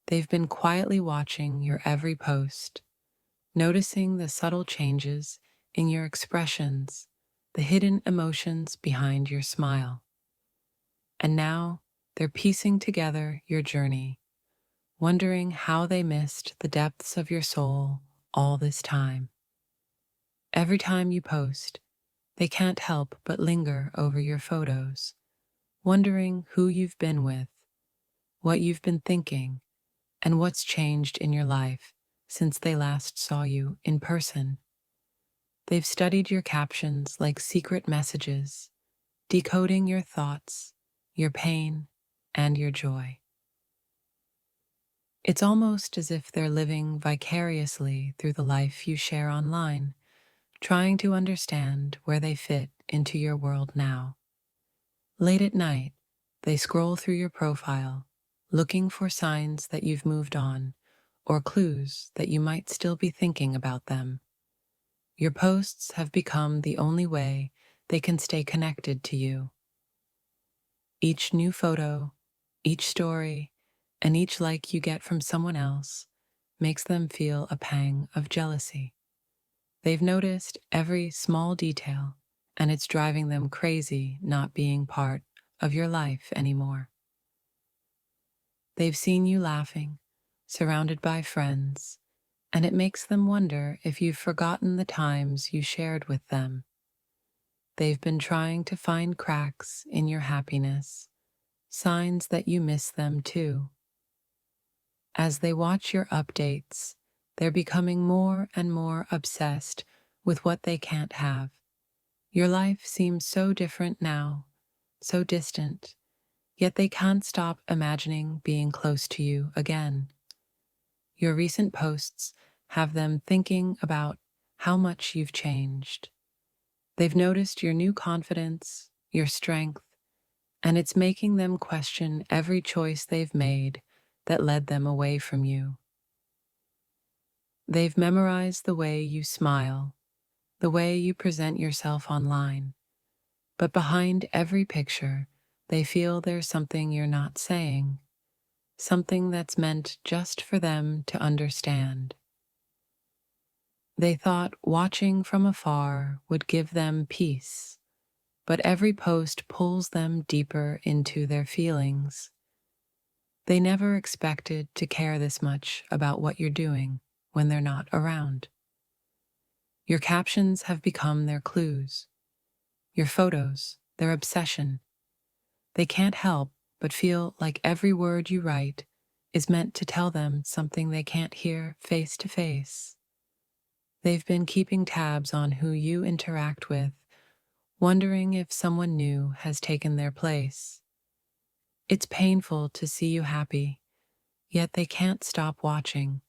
They've been quietly watching your every post, noticing the subtle changes in your expressions, the hidden emotions behind your smile. And now they're piecing together your journey, wondering how they missed the depths of your soul all this time. Every time you post, they can't help but linger over your photos, wondering who you've been with, what you've been thinking, and what's changed in your life since they last saw you in person. They've studied your captions like secret messages, decoding your thoughts, your pain, and your joy. It's almost as if they're living vicariously through the life you share online, trying to understand where they fit into your world now. Late at night, they scroll through your profile, looking for signs that you've moved on or clues that you might still be thinking about them. Your posts have become the only way they can stay connected to you. Each new photo, each story, and each like you get from someone else makes them feel a pang of jealousy. They've noticed every small detail, and it's driving them crazy not being part of your life anymore. They've seen you laughing, surrounded by friends, and it makes them wonder if you've forgotten the times you shared with them. They've been trying to find cracks in your happiness, signs that you miss them too. As they watch your updates, they're becoming more and more obsessed with what they can't have. Your life seems so different now, so distant, yet they can't stop imagining being close to you again. Your recent posts have them thinking about how much you've changed. They've noticed your new confidence, your strength, and it's making them question every choice they've made that led them away from you. They've memorized the way you smile, the way you present yourself online, but behind every picture, they feel there's something you're not saying, something that's meant just for them to understand. They thought watching from afar would give them peace, but every post pulls them deeper into their feelings. They never expected to care this much about what you're doing when they're not around. Your captions have become their clues, your photos, their obsession. They can't help but feel like every word you write is meant to tell them something they can't hear face to face. They've been keeping tabs on who you interact with, wondering if someone new has taken their place. It's painful to see you happy, yet they can't stop watching,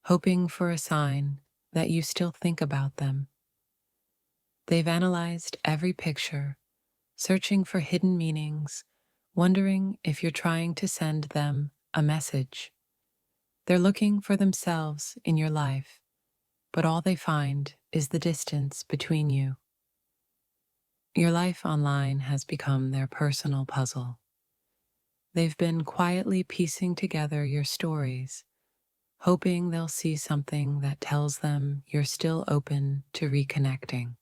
hoping for a sign that you still think about them. They've analyzed every picture, searching for hidden meanings, wondering if you're trying to send them a message. They're looking for themselves in your life, but all they find is the distance between you. Your life online has become their personal puzzle. They've been quietly piecing together your stories, hoping they'll see something that tells them you're still open to reconnecting.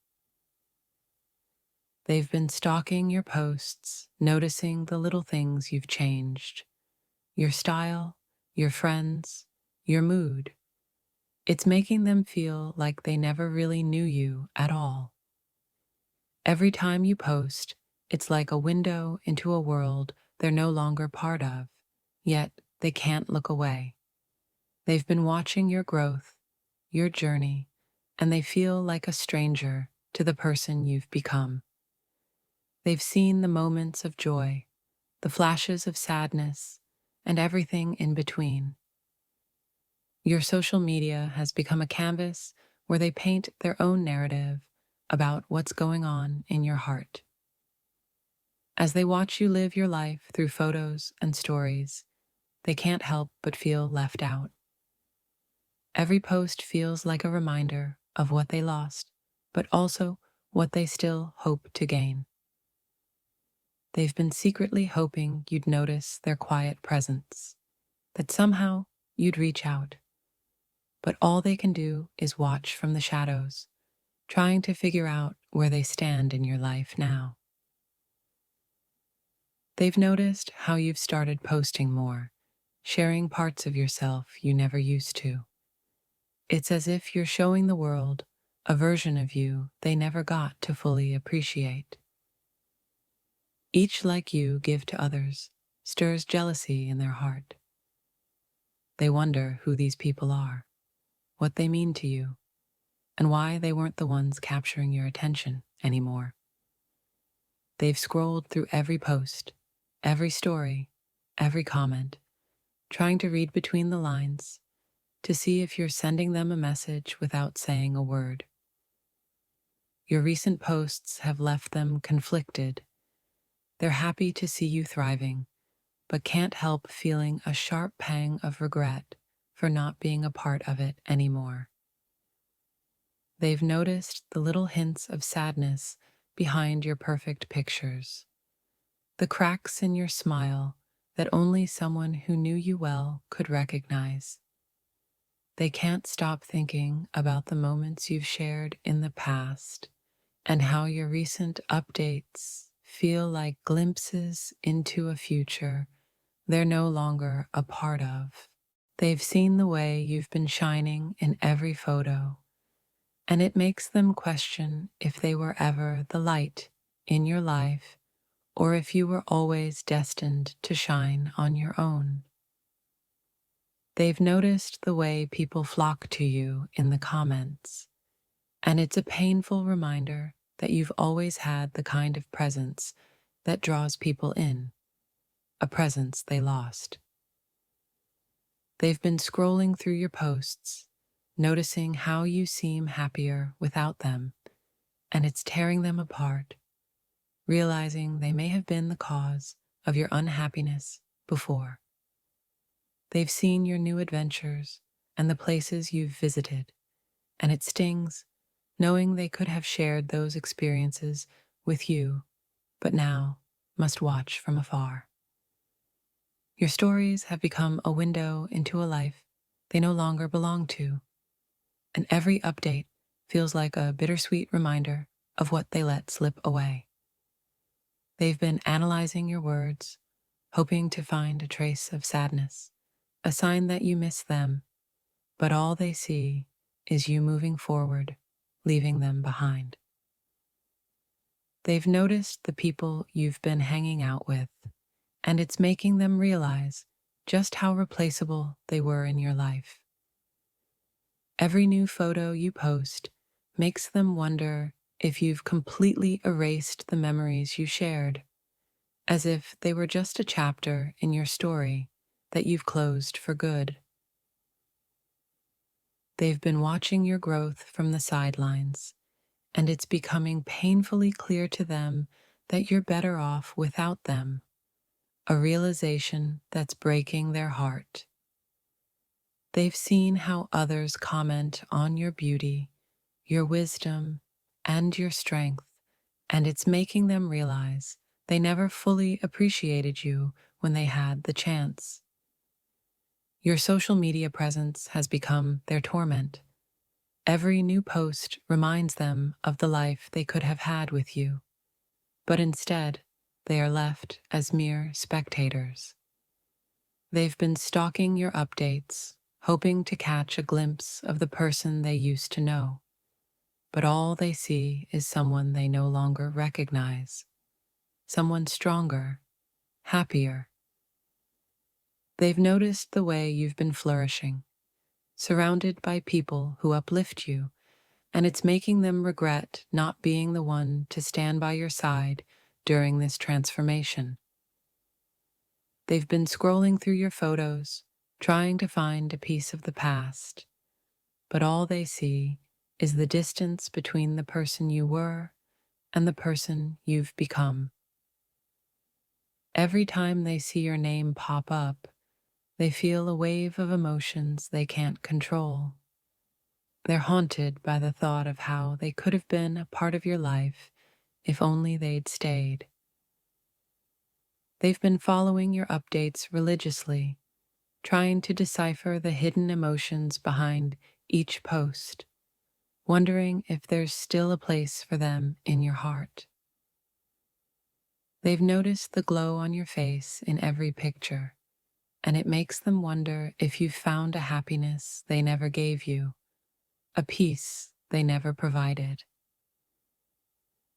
They've been stalking your posts, noticing the little things you've changed, your style, your friends, your mood. It's making them feel like they never really knew you at all. Every time you post, it's like a window into a world they're no longer part of, yet they can't look away. They've been watching your growth, your journey, and they feel like a stranger to the person you've become. They've seen the moments of joy, the flashes of sadness, and everything in between. Your social media has become a canvas where they paint their own narrative about what's going on in your heart. As they watch you live your life through photos and stories, they can't help but feel left out. Every post feels like a reminder of what they lost, but also what they still hope to gain. They've been secretly hoping you'd notice their quiet presence, that somehow you'd reach out. But all they can do is watch from the shadows, trying to figure out where they stand in your life now. They've noticed how you've started posting more, sharing parts of yourself you never used to. It's as if you're showing the world a version of you they never got to fully appreciate. Each like you give to others stirs jealousy in their heart. They wonder who these people are, what they mean to you, and why they weren't the ones capturing your attention anymore. They've scrolled through every post, every story, every comment, trying to read between the lines to see if you're sending them a message without saying a word. Your recent posts have left them conflicted. They're happy to see you thriving, but can't help feeling a sharp pang of regret for not being a part of it anymore. They've noticed the little hints of sadness behind your perfect pictures, the cracks in your smile that only someone who knew you well could recognize. They can't stop thinking about the moments you've shared in the past and how your recent updates feel like glimpses into a future they're no longer a part of. They've seen the way you've been shining in every photo, and it makes them question if they were ever the light in your life or if you were always destined to shine on your own. They've noticed the way people flock to you in the comments, and it's a painful reminder that you've always had the kind of presence that draws people in, a presence they lost. They've been scrolling through your posts, noticing how you seem happier without them, and it's tearing them apart, realizing they may have been the cause of your unhappiness before. They've seen your new adventures and the places you've visited, and it stings knowing they could have shared those experiences with you, but now must watch from afar. Your stories have become a window into a life they no longer belong to, and every update feels like a bittersweet reminder of what they let slip away. They've been analyzing your words, hoping to find a trace of sadness, a sign that you miss them, but all they see is you moving forward, leaving them behind. They've noticed the people you've been hanging out with, and it's making them realize just how replaceable they were in your life. Every new photo you post makes them wonder if you've completely erased the memories you shared, as if they were just a chapter in your story that you've closed for good. They've been watching your growth from the sidelines, and it's becoming painfully clear to them that you're better off without them, a realization that's breaking their heart. They've seen how others comment on your beauty, your wisdom, and your strength, and it's making them realize they never fully appreciated you when they had the chance. Your social media presence has become their torment. Every new post reminds them of the life they could have had with you, but instead, they are left as mere spectators. They've been stalking your updates, hoping to catch a glimpse of the person they used to know, but all they see is someone they no longer recognize, someone stronger, happier. They've noticed the way you've been flourishing, surrounded by people who uplift you, and it's making them regret not being the one to stand by your side during this transformation. They've been scrolling through your photos, trying to find a piece of the past, but all they see is the distance between the person you were and the person you've become. Every time they see your name pop up, they feel a wave of emotions they can't control. They're haunted by the thought of how they could have been a part of your life if only they'd stayed. They've been following your updates religiously, trying to decipher the hidden emotions behind each post, wondering if there's still a place for them in your heart. They've noticed the glow on your face in every picture, and it makes them wonder if you've found a happiness they never gave you, a peace they never provided.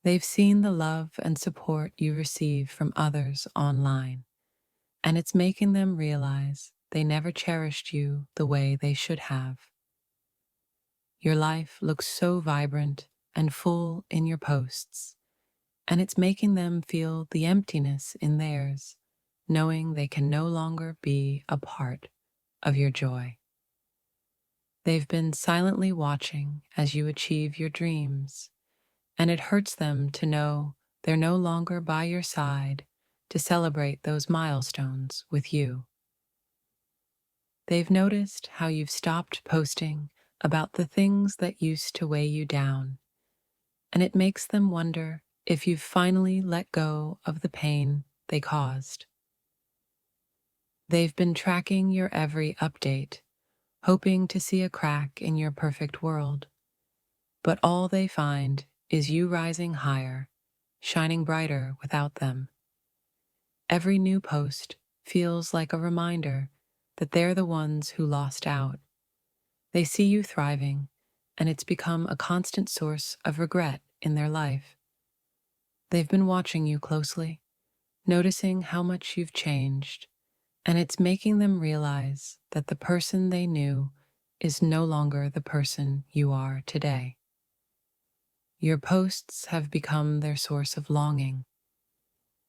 They've seen the love and support you receive from others online, and it's making them realize they never cherished you the way they should have. Your life looks so vibrant and full in your posts, and it's making them feel the emptiness in theirs, knowing they can no longer be a part of your joy. They've been silently watching as you achieve your dreams, and it hurts them to know they're no longer by your side to celebrate those milestones with you. They've noticed how you've stopped posting about the things that used to weigh you down, and it makes them wonder if you've finally let go of the pain they caused. They've been tracking your every update, hoping to see a crack in your perfect world, but all they find is you rising higher, shining brighter without them. Every new post feels like a reminder that they're the ones who lost out. They see you thriving, and it's become a constant source of regret in their life. They've been watching you closely, noticing how much you've changed, and it's making them realize that the person they knew is no longer the person you are today. Your posts have become their source of longing.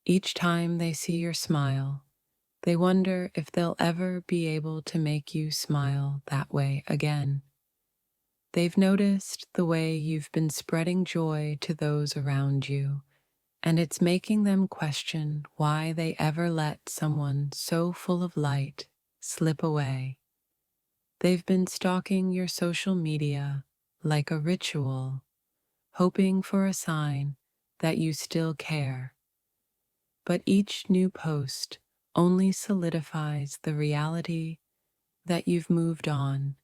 Each time they see your smile, they wonder if they'll ever be able to make you smile that way again. They've noticed the way you've been spreading joy to those around you, and it's making them question why they ever let someone so full of light slip away. They've been stalking your social media like a ritual, hoping for a sign that you still care. But each new post only solidifies the reality that you've moved on